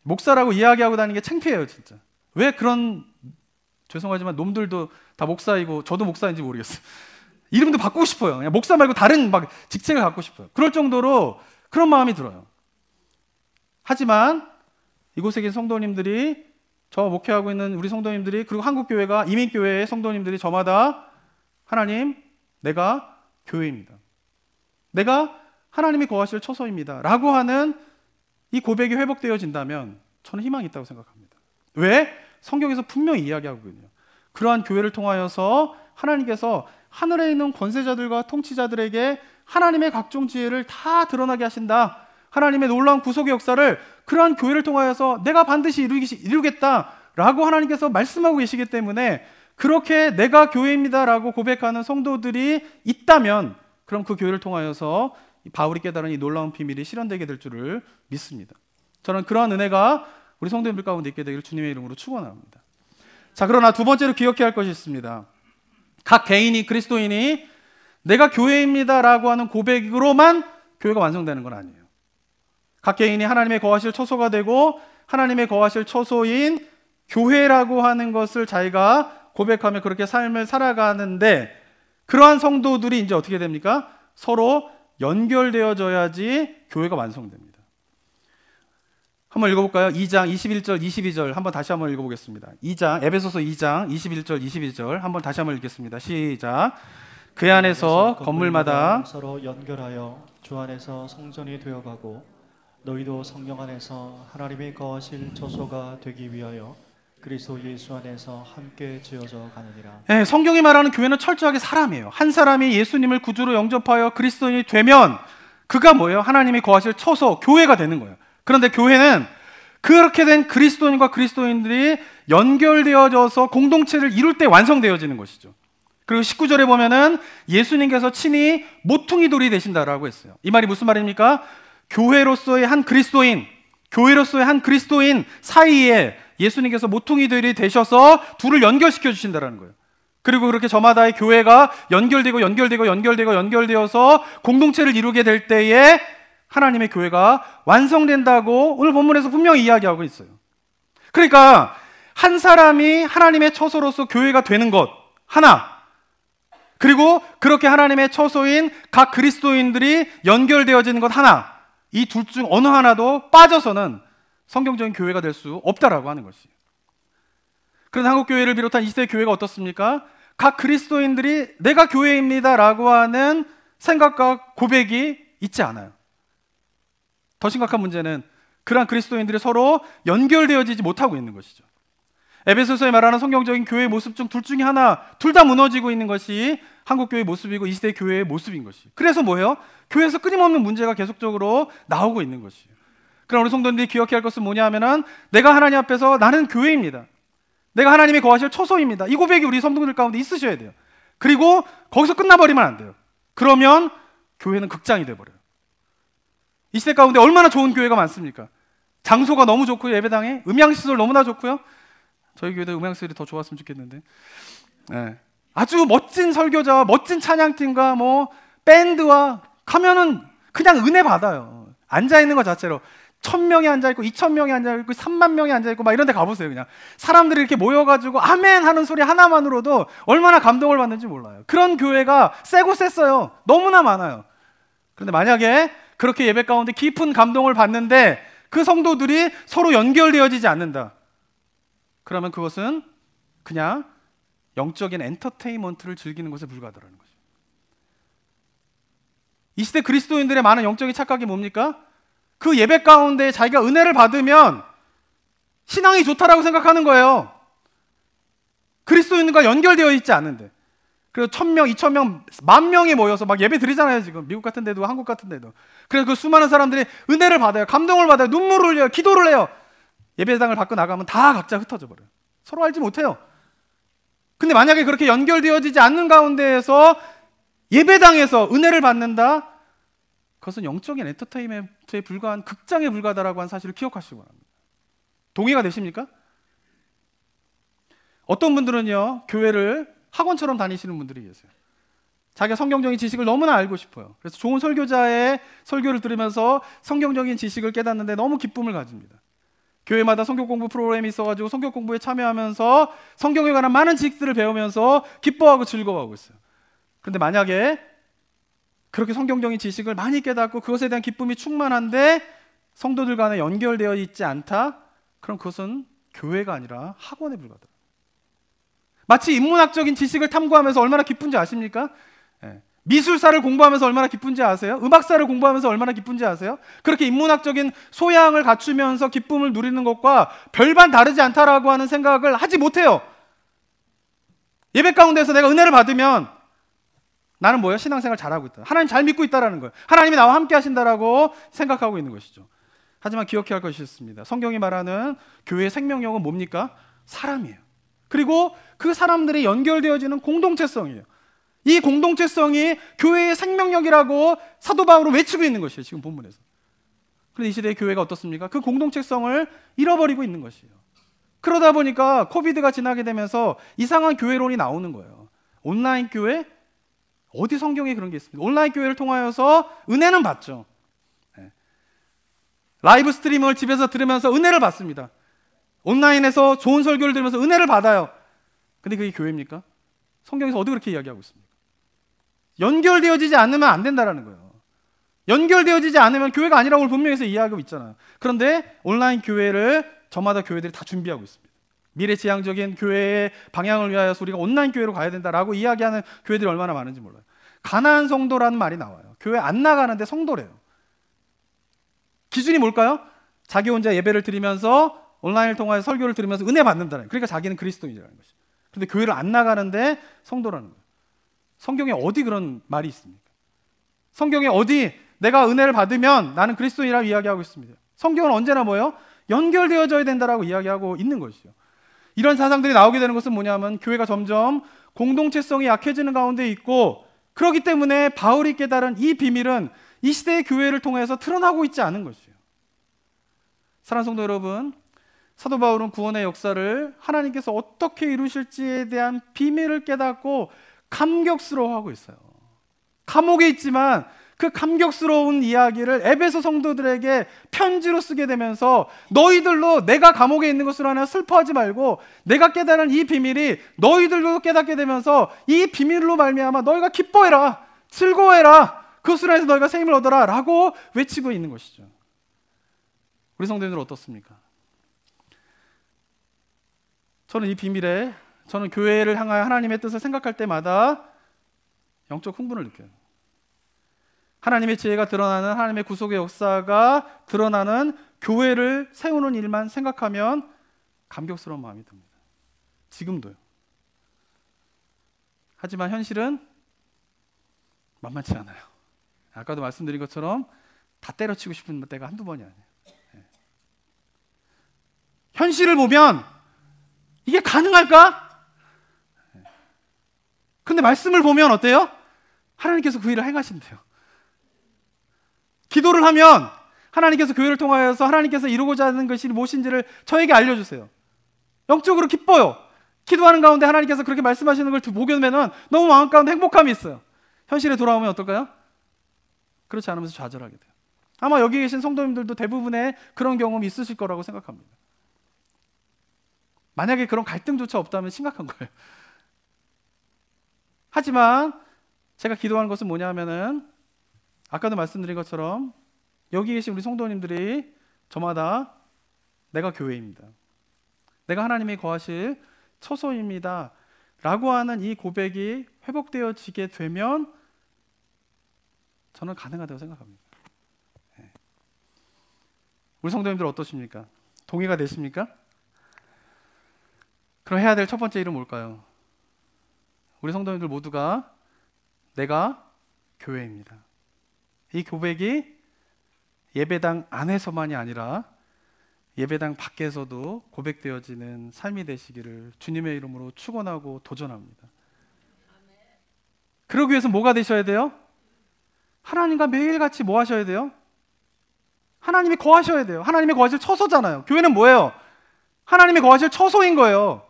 목사라고 이야기하고 다니는 게 창피해요. 진짜 왜 그런, 죄송하지만 놈들도 다 목사이고 저도 목사인지 모르겠어요. 이름도 바꾸고 싶어요. 그냥 목사 말고 다른 직책을 갖고 싶어요. 그럴 정도로 그런 마음이 들어요. 하지만 이곳에 계신 성도님들이, 저 목회하고 있는 우리 성도님들이, 그리고 한국교회가, 이민교회의 성도님들이 저마다 하나님, 내가 교회입니다. 내가 하나님이 거하실 처소입니다. 라고 하는 이 고백이 회복되어진다면 저는 희망이 있다고 생각합니다. 왜? 성경에서 분명히 이야기하거든요. 그러한 교회를 통하여서 하나님께서 하늘에 있는 권세자들과 통치자들에게 하나님의 각종 지혜를 다 드러나게 하신다. 하나님의 놀라운 구속의 역사를 그러한 교회를 통하여서 내가 반드시 이루겠다라고 하나님께서 말씀하고 계시기 때문에, 그렇게 내가 교회입니다라고 고백하는 성도들이 있다면 그럼 그 교회를 통하여서 바울이 깨달은 이 놀라운 비밀이 실현되게 될 줄을 믿습니다. 저는 그러한 은혜가 우리 성도님들 가운데 있게 되기를 주님의 이름으로 축원합니다. 자, 그러나 두 번째로 기억해야 할 것이 있습니다. 각 개인이, 그리스도인이 내가 교회입니다라고 하는 고백으로만 교회가 완성되는 건 아니에요. 각 개인이 하나님의 거하실 처소가 되고 하나님의 거하실 처소인 교회라고 하는 것을 자기가 고백하며 그렇게 삶을 살아가는데, 그러한 성도들이 이제 어떻게 됩니까? 서로 연결되어져야지 교회가 완성됩니다. 한번 읽어볼까요? 2장 21절 22절 한번 다시 한번 읽어보겠습니다. 에베소서 2장 21절 22절 한번 다시 한번 읽겠습니다. 시작. 그 안에서 건물마다 서로 연결하여 주 안에서 성전이 되어가고 너희도 성령 안에서 하나님의 거하실 처소가 되기 위하여 그리스도 예수 안에서 함께 지어져 가느니라. 네, 성경이 말하는 교회는 철저하게 사람이에요. 한 사람이 예수님을 구주로 영접하여 그리스도인이 되면 그가 뭐예요? 하나님이 거하실 처소, 교회가 되는 거예요. 그런데 교회는 그렇게 된 그리스도인과 그리스도인들이 연결되어져서 공동체를 이룰 때 완성되어지는 것이죠. 그리고 19절에 보면은 예수님께서 친히 모퉁이 돌이 되신다라고 했어요. 이 말이 무슨 말입니까? 교회로서의 한 그리스도인, 교회로서의 한 그리스도인 사이에 예수님께서 모퉁이 돌이 되셔서 둘을 연결시켜 주신다라는 거예요. 그리고 그렇게 저마다의 교회가 연결되어서 공동체를 이루게 될 때에 하나님의 교회가 완성된다고 오늘 본문에서 분명히 이야기하고 있어요. 그러니까 한 사람이 하나님의 처소로서 교회가 되는 것 하나, 그리고 그렇게 하나님의 처소인 각 그리스도인들이 연결되어지는 것 하나, 이 둘 중 어느 하나도 빠져서는 성경적인 교회가 될 수 없다라고 하는 것이에요. 그런데 한국교회를 비롯한 이 시대의 교회가 어떻습니까? 각 그리스도인들이 내가 교회입니다라고 하는 생각과 고백이 있지 않아요. 더 심각한 문제는 그러한 그리스도인들이 서로 연결되어지지 못하고 있는 것이죠. 에베소서에 말하는 성경적인 교회의 모습 중 둘 중에 하나, 둘 다 무너지고 있는 것이 한국교회의 모습이고 이 시대의 교회의 모습인 것이. 그래서 뭐예요? 교회에서 끊임없는 문제가 계속적으로 나오고 있는 것이에요. 그럼 우리 성도님들이 기억해야 할 것은 뭐냐 하면은 내가 하나님 앞에서 나는 교회입니다. 내가 하나님이 거하실 처소입니다. 이 고백이 우리 성도들 가운데 있으셔야 돼요. 그리고 거기서 끝나버리면 안 돼요. 그러면 교회는 극장이 돼버려요. 이 시대 가운데 얼마나 좋은 교회가 많습니까? 장소가 너무 좋고요. 예배당에 음향시설 너무나 좋고요. 저희 교회도 음향시설이 더 좋았으면 좋겠는데, 네. 아주 멋진 설교자와 멋진 찬양팀과 뭐 밴드와 가면은 그냥 은혜 받아요. 앉아있는 것 자체로 1000명이 앉아있고 2000명이 앉아있고 30,000명이 앉아있고 막 이런 데 가보세요. 그냥 사람들이 이렇게 모여가지고 아멘 하는 소리 하나만으로도 얼마나 감동을 받는지 몰라요. 그런 교회가 세고 셌어요. 너무나 많아요. 그런데 만약에 그렇게 예배 가운데 깊은 감동을 받는데 그 성도들이 서로 연결되어지지 않는다, 그러면 그것은 그냥 영적인 엔터테인먼트를 즐기는 것에 불과하다는 거죠. 이 시대 그리스도인들의 많은 영적인 착각이 뭡니까? 그 예배 가운데 자기가 은혜를 받으면 신앙이 좋다라고 생각하는 거예요. 그리스도인과 연결되어 있지 않은데. 그래서 1000명, 2000명, 10,000명이 모여서 막 예배 드리잖아요. 지금 미국 같은 데도 한국 같은 데도. 그래서 그 수많은 사람들이 은혜를 받아요. 감동을 받아요. 눈물을 흘려요. 기도를 해요. 예배당을 밖으로 나가면 다 각자 흩어져 버려요. 서로 알지 못해요. 근데 만약에 그렇게 연결되어지지 않는 가운데에서 예배당에서 은혜를 받는다, 그것은 영적인 엔터테인먼트에 불과한 극장에 불과하다라고 하는 사실을 기억하시기 바랍니다. 동의가 되십니까? 어떤 분들은요, 교회를 학원처럼 다니시는 분들이 계세요. 자기가 성경적인 지식을 너무나 알고 싶어요. 그래서 좋은 설교자의 설교를 들으면서 성경적인 지식을 깨닫는데 너무 기쁨을 가집니다. 교회마다 성경 공부 프로그램이 있어가지고 성경 공부에 참여하면서 성경에 관한 많은 지식들을 배우면서 기뻐하고 즐거워하고 있어요. 그런데 만약에 그렇게 성경적인 지식을 많이 깨닫고 그것에 대한 기쁨이 충만한데 성도들 간에 연결되어 있지 않다? 그럼 그것은 교회가 아니라 학원에 불과하다. 마치 인문학적인 지식을 탐구하면서 얼마나 기쁜지 아십니까? 미술사를 공부하면서 얼마나 기쁜지 아세요? 음악사를 공부하면서 얼마나 기쁜지 아세요? 그렇게 인문학적인 소양을 갖추면서 기쁨을 누리는 것과 별반 다르지 않다라고 하는 생각을 하지 못해요. 예배 가운데서 내가 은혜를 받으면 나는 뭐예요? 신앙생활 잘하고 있다. 하나님 잘 믿고 있다라는 거예요. 하나님이 나와 함께 하신다라고 생각하고 있는 것이죠. 하지만 기억해야 할 것이 있습니다. 성경이 말하는 교회의 생명력은 뭡니까? 사람이에요. 그리고 그 사람들이 연결되어지는 공동체성이에요. 이 공동체성이 교회의 생명력이라고 사도 바울은 외치고 있는 것이에요. 지금 본문에서. 그런데 이 시대의 교회가 어떻습니까? 그 공동체성을 잃어버리고 있는 것이에요. 그러다 보니까 코비드가 지나게 되면서 이상한 교회론이 나오는 거예요. 온라인 교회? 어디 성경에 그런 게 있습니까? 온라인 교회를 통하여서 은혜는 받죠. 라이브 스트리밍을 집에서 들으면서 은혜를 받습니다. 온라인에서 좋은 설교를 들으면서 은혜를 받아요. 근데 그게 교회입니까? 성경에서 어디 그렇게 이야기하고 있습니까? 연결되어지지 않으면 안 된다라는 거예요. 연결되어지지 않으면 교회가 아니라고 분명히 이야기하고 있잖아요. 그런데 온라인 교회를 저마다 교회들이 다 준비하고 있습니다. 미래지향적인 교회의 방향을 위하여서 우리가 온라인 교회로 가야 된다라고 이야기하는 교회들이 얼마나 많은지 몰라요. 가난한 성도라는 말이 나와요. 교회 안 나가는데 성도래요. 기준이 뭘까요? 자기 혼자 예배를 드리면서 온라인을 통하여 설교를 들으면서 은혜 받는다는 거예요. 그러니까 자기는 그리스도인이라는 것이죠. 그런데 교회를 안 나가는데 성도라는 거예요. 성경에 어디 그런 말이 있습니까? 성경에 어디 내가 은혜를 받으면 나는 그리스도인이라고 이야기하고 있습니다. 성경은 언제나 뭐예요? 연결되어져야 된다라고 이야기하고 있는 것이죠. 이런 사상들이 나오게 되는 것은 뭐냐면 교회가 점점 공동체성이 약해지는 가운데 있고, 그렇기 때문에 바울이 깨달은 이 비밀은 이 시대의 교회를 통해서 드러나고 있지 않은 것이에요. 사랑하는 성도 여러분, 사도 바울은 구원의 역사를 하나님께서 어떻게 이루실지에 대한 비밀을 깨닫고 감격스러워하고 있어요. 감옥에 있지만 그 감격스러운 이야기를 에베소 성도들에게 편지로 쓰게 되면서 너희들로 내가 감옥에 있는 것으로 하나 슬퍼하지 말고 내가 깨달은 이 비밀이 너희들도 깨닫게 되면서 이 비밀로 말미암아 너희가 기뻐해라, 즐거워해라, 그것으로 해서 너희가 새 힘을 얻어라 라고 외치고 있는 것이죠. 우리 성도님들 어떻습니까? 저는 이 비밀에, 저는 교회를 향하여 하나님의 뜻을 생각할 때마다 영적 흥분을 느껴요. 하나님의 지혜가 드러나는, 하나님의 구속의 역사가 드러나는 교회를 세우는 일만 생각하면 감격스러운 마음이 듭니다. 지금도요. 하지만 현실은 만만치 않아요. 아까도 말씀드린 것처럼 다 때려치고 싶은 때가 한두 번이 아니에요. 현실을 보면 이게 가능할까? 근데 말씀을 보면 어때요? 하나님께서 그 일을 행하신대요. 기도를 하면 하나님께서 교회를 통하여서 하나님께서 이루고자 하는 것이 무엇인지를 저에게 알려주세요. 영적으로 기뻐요. 기도하는 가운데 하나님께서 그렇게 말씀하시는 걸 보게 되면 너무 마음 가운데 행복함이 있어요. 현실에 돌아오면 어떨까요? 그렇지 않으면서 좌절하게 돼요. 아마 여기 계신 성도님들도 대부분의 그런 경험이 있으실 거라고 생각합니다. 만약에 그런 갈등조차 없다면 심각한 거예요. 하지만 제가 기도하는 것은 뭐냐면은 아까도 말씀드린 것처럼 여기 계신 우리 성도님들이 저마다 내가 교회입니다, 내가 하나님이 거하실 처소입니다 라고 하는 이 고백이 회복되어지게 되면 저는 가능하다고 생각합니다. 우리 성도님들 어떠십니까? 동의가 되십니까? 그럼 해야 될 첫 번째 일은 뭘까요? 우리 성도님들 모두가 내가 교회입니다, 이 고백이 예배당 안에서만이 아니라 예배당 밖에서도 고백되어지는 삶이 되시기를 주님의 이름으로 축원하고 도전합니다. 그러기 위해서 뭐가 되셔야 돼요? 하나님과 매일같이 뭐 하셔야 돼요? 하나님이 거하셔야 돼요. 하나님이 거하실 처소잖아요. 교회는 뭐예요? 하나님이 거하실 처소인 거예요.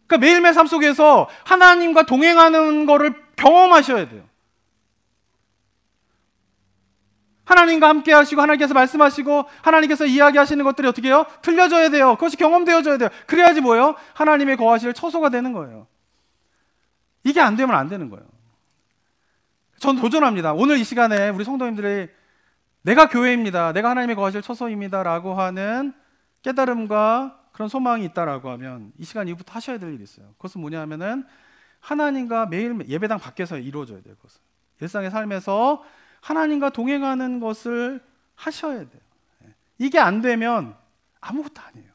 그러니까 매일매일 삶 속에서 하나님과 동행하는 거를 경험하셔야 돼요. 하나님과 함께 하시고 하나님께서 말씀하시고 하나님께서 이야기하시는 것들이 어떻게 해요? 들려져야 돼요. 그것이 경험되어져야 돼요. 그래야지 뭐예요? 하나님의 거하실 처소가 되는 거예요. 이게 안 되면 안 되는 거예요. 전 도전합니다. 오늘 이 시간에 우리 성도님들이 내가 교회입니다, 내가 하나님의 거하실 처소입니다 라고 하는 깨달음과 그런 소망이 있다라고 하면 이 시간 이후부터 하셔야 될 일이 있어요. 그것은 뭐냐 하면은 하나님과 매일 예배당 밖에서 이루어져야 돼요. 그것은 일상의 삶에서 하나님과 동행하는 것을 하셔야 돼요. 이게 안 되면 아무것도 아니에요.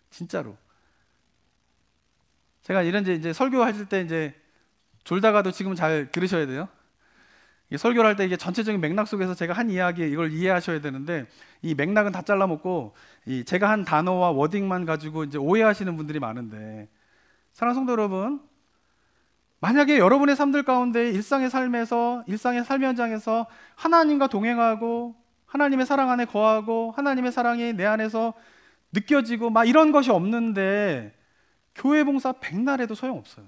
진짜로. 제가 이런 이제 설교하실 때 이제 졸다가도 지금 잘 들으셔야 돼요. 설교를 할 때 이게 전체적인 맥락 속에서 제가 한 이야기 이걸 이해하셔야 되는데 이 맥락은 다 잘라먹고 제가 한 단어와 워딩만 가지고 이제 오해하시는 분들이 많은데, 사랑하는 성도 여러분, 만약에 여러분의 삶들 가운데 일상의 삶 현장에서 하나님과 동행하고 하나님의 사랑 안에 거하고 하나님의 사랑이 내 안에서 느껴지고 막 이런 것이 없는데 교회 봉사 백날 해도 소용없어요.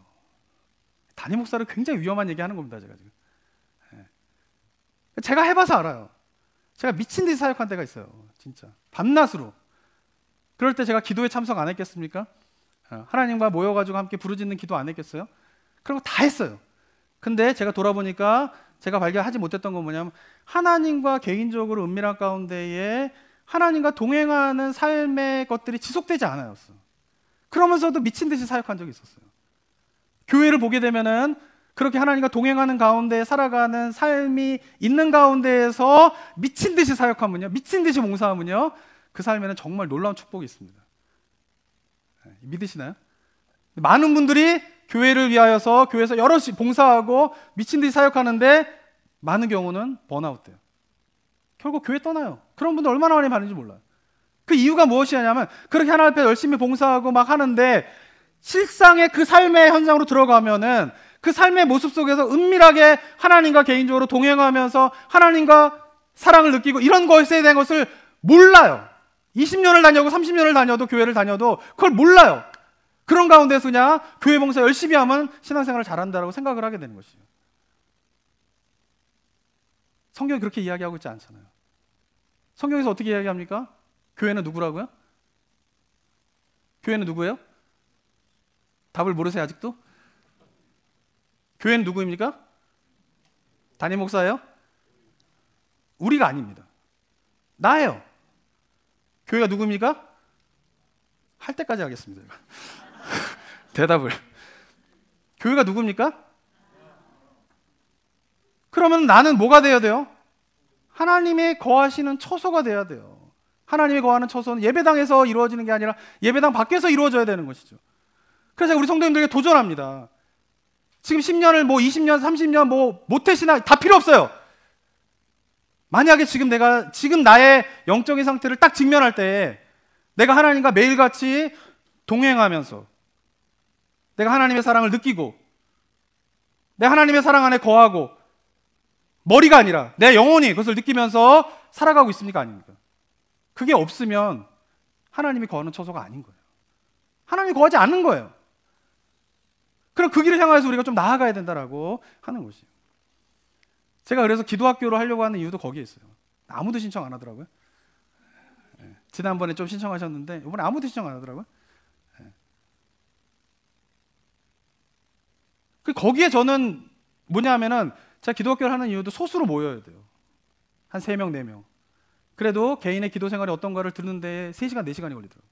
담임 목사를 굉장히 위험한 얘기하는 겁니다. 제가 지금 제가 해봐서 알아요. 제가 미친 듯이 사역한 때가 있어요. 진짜 밤낮으로. 그럴 때 제가 기도에 참석 안 했겠습니까? 하나님과 모여가지고 함께 부르짖는 기도 안 했겠어요? 그런 거 다 했어요. 근데 제가 돌아보니까 제가 발견하지 못했던 건 뭐냐면 하나님과 개인적으로 은밀한 가운데에 하나님과 동행하는 삶의 것들이 지속되지 않아요. 그러면서도 미친 듯이 사역한 적이 있었어요. 교회를 보게 되면은 그렇게 하나님과 동행하는 가운데 살아가는 삶이 있는 가운데에서 미친 듯이 사역하면요, 미친 듯이 봉사하면요, 그 삶에는 정말 놀라운 축복이 있습니다. 믿으시나요? 많은 분들이 교회를 위하여서 교회에서 여럿이 봉사하고 미친 듯이 사역하는데 많은 경우는 번아웃 돼요. 결국 교회 떠나요. 그런 분들 얼마나 많이 많은지 몰라요. 그 이유가 무엇이냐면 그렇게 하나님 앞에 열심히 봉사하고 막 하는데 실상의 그 삶의 현장으로 들어가면은 그 삶의 모습 속에서 은밀하게 하나님과 개인적으로 동행하면서 하나님과 사랑을 느끼고 이런 것에 대한 것을 몰라요. 20년을 다녀도 30년을 다녀도 교회를 다녀도 그걸 몰라요. 그런 가운데서 그냥 교회 봉사 열심히 하면 신앙생활을 잘한다고 생각을 하게 되는 것이에요. 성경이 그렇게 이야기하고 있지 않잖아요. 성경에서 어떻게 이야기합니까? 교회는 누구라고요? 교회는 누구예요? 답을 모르세요 아직도? 교회는 누구입니까? 담임 목사예요? 우리가 아닙니다. 나예요. 교회가 누구입니까? 할 때까지 하겠습니다. 대답을. 교회가 누굽니까? 그러면 나는 뭐가 돼야 돼요? 하나님의 거하시는 처소가 돼야 돼요. 하나님의 거하는 처소는 예배당에서 이루어지는 게 아니라 예배당 밖에서 이루어져야 되는 것이죠. 그래서 우리 성도님들에게 도전합니다. 지금 10년을 20년, 30년 모태신앙 다 필요 없어요. 만약에 지금 나의 영적인 상태를 딱 직면할 때 내가 하나님과 매일같이 동행하면서 내가 하나님의 사랑을 느끼고 내가 하나님의 사랑 안에 거하고 머리가 아니라 내 영혼이 그것을 느끼면서 살아가고 있습니까? 아닙니까? 그게 없으면 하나님이 거하는 처소가 아닌 거예요. 하나님이 거하지 않는 거예요. 그럼 그 길을 향해서 우리가 좀 나아가야 된다라고 하는 것이에요. 제가 그래서 기도학교로 하려고 하는 이유도 거기에 있어요. 아무도 신청 안 하더라고요. 지난번에 좀 신청하셨는데 이번에 아무도 신청 안 하더라고요. 거기에 저는 뭐냐 하면은 제가 기도학교를 하는 이유도 소수로 모여야 돼요. 한 3명, 4명. 그래도 개인의 기도 생활이 어떤가를 듣는데 3시간, 4시간이 걸리더라고요.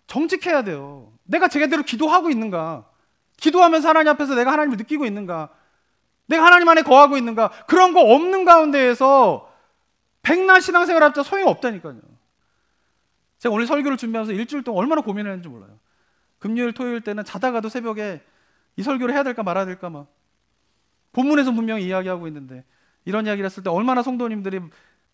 정직해야 돼요. 내가 제대로 기도하고 있는가? 기도하면서 하나님 앞에서 내가 하나님을 느끼고 있는가? 내가 하나님 안에 거하고 있는가? 그런 거 없는 가운데에서 백날 신앙생활 합쳐 소용없다니까요. 제가 오늘 설교를 준비하면서 일주일 동안 얼마나 고민했는지 몰라요. 금요일, 토요일 때는 자다가도 새벽에 이 설교를 해야 될까 말아야 될까 막 본문에서 분명히 이야기하고 있는데 이런 이야기를 했을 때 얼마나 성도님들이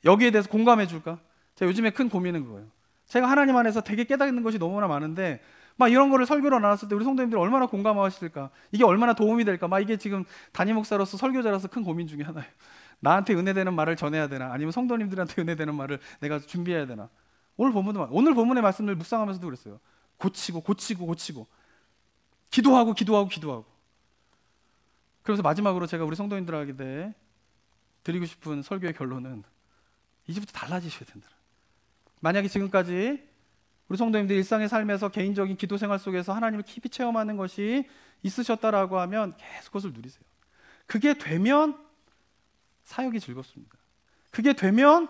여기에 대해서 공감해 줄까? 제가 요즘에 큰 고민은 그거예요. 제가 하나님 안에서 되게 깨닫는 것이 너무나 많은데 막 이런 거를 설교로 나눴을 때 우리 성도님들이 얼마나 공감하실까? 이게 얼마나 도움이 될까? 막 이게 지금 담임 목사로서 설교자로서 큰 고민 중에 하나예요. 나한테 은혜되는 말을 전해야 되나? 아니면 성도님들한테 은혜되는 말을 내가 준비해야 되나? 오늘 본문의 말씀을 묵상하면서도 그랬어요. 고치고 기도하고 그래서 마지막으로 제가 우리 성도님들에게 드리고 싶은 설교의 결론은 이제부터 달라지셔야 된다. 만약에 지금까지 우리 성도님들 일상의 삶에서 개인적인 기도 생활 속에서 하나님을 깊이 체험하는 것이 있으셨다라고 하면 계속 그것을 누리세요. 그게 되면 사역이 즐겁습니다. 그게 되면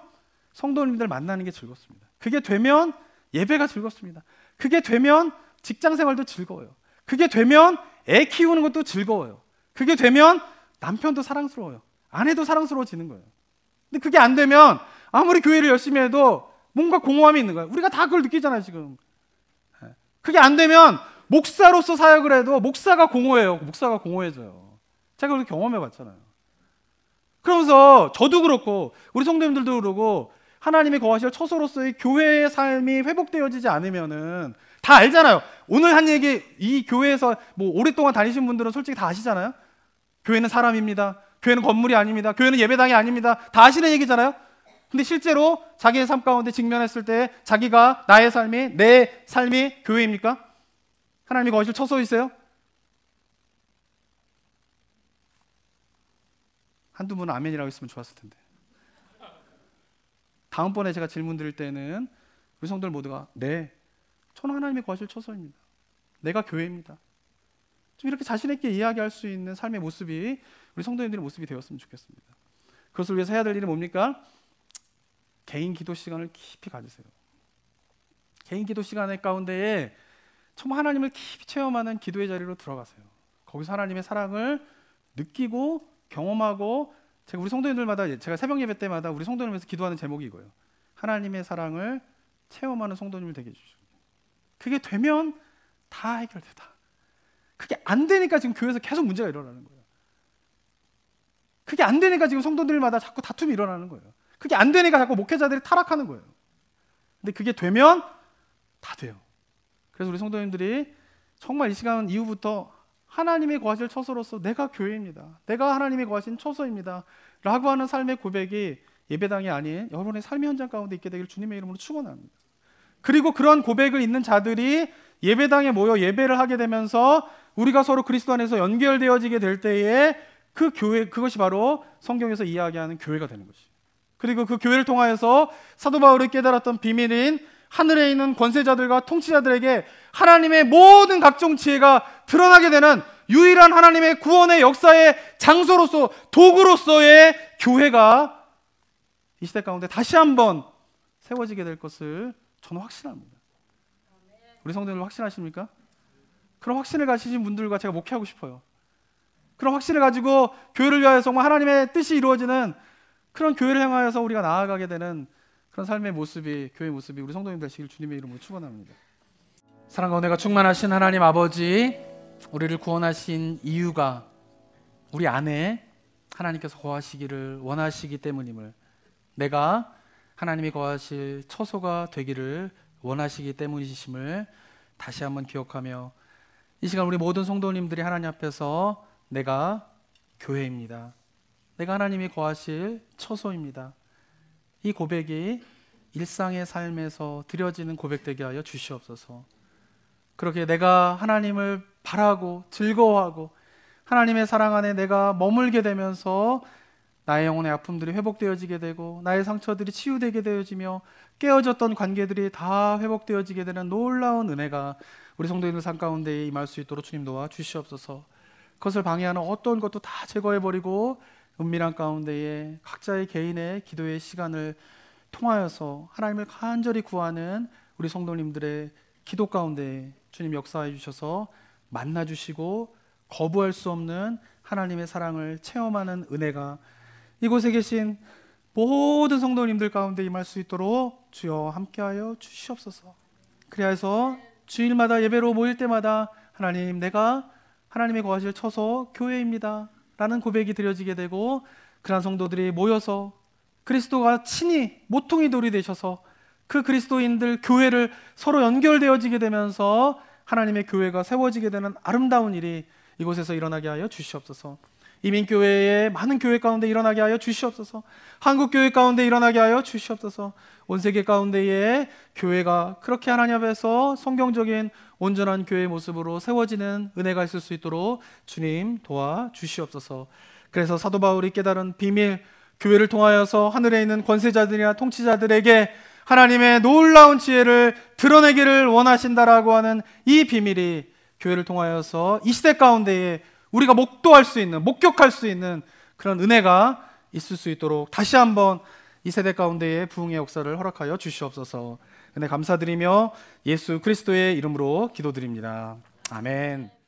성도님들 만나는 게 즐겁습니다. 그게 되면 예배가 즐겁습니다. 그게 되면 직장 생활도 즐거워요. 그게 되면 애 키우는 것도 즐거워요. 그게 되면 남편도 사랑스러워요. 아내도 사랑스러워지는 거예요. 근데 그게 안 되면 아무리 교회를 열심히 해도 뭔가 공허함이 있는 거예요. 우리가 다 그걸 느끼잖아요, 지금. 그게 안 되면 목사로서 사역을 해도 목사가 공허해요. 목사가 공허해져요. 제가 그걸 경험해 봤잖아요. 그러면서 저도 그렇고 우리 성도님들도 그러고 하나님이 거하실 처소로서의 교회의 삶이 회복되어지지 않으면은 다 알잖아요. 오늘 한 얘기, 이 교회에서 뭐 오랫동안 다니신 분들은 솔직히 다 아시잖아요. 교회는 사람입니다. 교회는 건물이 아닙니다. 교회는 예배당이 아닙니다. 다 아시는 얘기잖아요. 근데 실제로 자기의 삶 가운데 직면했을 때 자기가 나의 삶이, 내 삶이 교회입니까? 하나님이 거하실 처소이세요? 한두 분은 아멘이라고 했으면 좋았을 텐데. 다음번에 제가 질문 드릴 때는 우리 성도들 모두가 네, 저는 하나님이 거하실 처소입니다. 내가 교회입니다. 좀 이렇게 자신 있게 이야기할 수 있는 삶의 모습이 우리 성도님들의 모습이 되었으면 좋겠습니다. 그것을 위해서 해야 될 일이 뭡니까? 개인 기도 시간을 깊이 가지세요. 개인 기도 시간 가운데에 정말 하나님을 깊이 체험하는 기도의 자리로 들어가세요. 거기서 하나님의 사랑을 느끼고 경험하고, 제가 우리 성도님들마다, 제가 새벽 예배 때마다 우리 성도님을 위해서 기도하는 제목이 이거예요. 하나님의 사랑을 체험하는 성도님을 되게 해주시고, 그게 되면 다 해결되다. 그게 안 되니까 지금 교회에서 계속 문제가 일어나는 거예요. 그게 안 되니까 지금 성도들마다 자꾸 다툼이 일어나는 거예요. 그게 안 되니까 자꾸 목회자들이 타락하는 거예요. 근데 그게 되면 다 돼요. 그래서 우리 성도님들이 정말 이 시간 이후부터 하나님이 거하실 처소로서 내가 교회입니다. 내가 하나님이 거하신 처소입니다. 라고 하는 삶의 고백이 예배당이 아닌 여러분의 삶의 현장 가운데 있게 되기를 주님의 이름으로 축원합니다. 그리고 그런 고백을 있는 자들이 예배당에 모여 예배를 하게 되면서 우리가 서로 그리스도 안에서 연결되어지게 될 때에 그 교회, 그것이 바로 성경에서 이야기하는 교회가 되는 것이에요. 그리고 그 교회를 통하여서 사도 바울이 깨달았던 비밀인 하늘에 있는 권세자들과 통치자들에게 하나님의 모든 각종 지혜가 드러나게 되는 유일한 하나님의 구원의 역사의 장소로서, 도구로서의 교회가 이 시대 가운데 다시 한번 세워지게 될 것을 저는 확신합니다. 우리 성도들 확신하십니까? 그런 확신을 가지신 분들과 제가 목회하고 싶어요. 그런 확신을 가지고 교회를 위하여 정말 하나님의 뜻이 이루어지는 그런 교회를 향하여서 우리가 나아가게 되는 그런 삶의 모습이, 교회의 모습이 우리 성도님들 되시길 주님의 이름으로 축원합니다. 사랑과 은혜가 충만하신 하나님 아버지, 우리를 구원하신 이유가 우리 안에 하나님께서 거하시기를 원하시기 때문임을, 내가 하나님이 거하실 처소가 되기를 원하시기 때문이심을 다시 한번 기억하며, 이 시간 우리 모든 성도님들이 하나님 앞에서 내가 교회입니다. 내가 하나님이 거하실 처소입니다. 이 고백이 일상의 삶에서 드려지는 고백되게 하여 주시옵소서. 그렇게 내가 하나님을 바라고 즐거워하고 하나님의 사랑 안에 내가 머물게 되면서 나의 영혼의 아픔들이 회복되어지게 되고 나의 상처들이 치유되게 되어지며 깨어졌던 관계들이 다 회복되어지게 되는 놀라운 은혜가 우리 성도님들 삶 가운데 임할 수 있도록 주님 도와 주시옵소서. 그것을 방해하는 어떤 것도 다 제거해버리고 은밀한 가운데에 각자의 개인의 기도의 시간을 통하여서 하나님을 간절히 구하는 우리 성도님들의 기도 가운데 주님 역사해 주셔서 만나주시고 거부할 수 없는 하나님의 사랑을 체험하는 은혜가 이곳에 계신 모든 성도님들 가운데 임할 수 있도록 주여 함께하여 주시옵소서. 그리하여서 주일마다 예배로 모일 때마다 하나님, 내가 하나님의 거하실 처소 교회입니다 라는 고백이 드려지게 되고, 그런 성도들이 모여서 그리스도가 친히 모퉁이 돌이 되셔서 그 그리스도인들 교회를 서로 연결되어지게 되면서 하나님의 교회가 세워지게 되는 아름다운 일이 이곳에서 일어나게 하여 주시옵소서. 이민교회의 많은 교회 가운데 일어나게 하여 주시옵소서. 한국교회 가운데 일어나게 하여 주시옵소서. 온 세계 가운데에 교회가 그렇게 하나님 앞에서 성경적인 온전한 교회의 모습으로 세워지는 은혜가 있을 수 있도록 주님 도와 주시옵소서. 그래서 사도 바울이 깨달은 비밀, 교회를 통하여서 하늘에 있는 권세자들이나 통치자들에게 하나님의 놀라운 지혜를 드러내기를 원하신다라고 하는 이 비밀이 교회를 통하여서 이 시대 가운데에 우리가 목도할 수 있는, 목격할 수 있는 그런 은혜가 있을 수 있도록 다시 한번 이 세대 가운데에 부흥의 역사를 허락하여 주시옵소서. 은혜 감사드리며 예수 그리스도의 이름으로 기도드립니다. 아멘.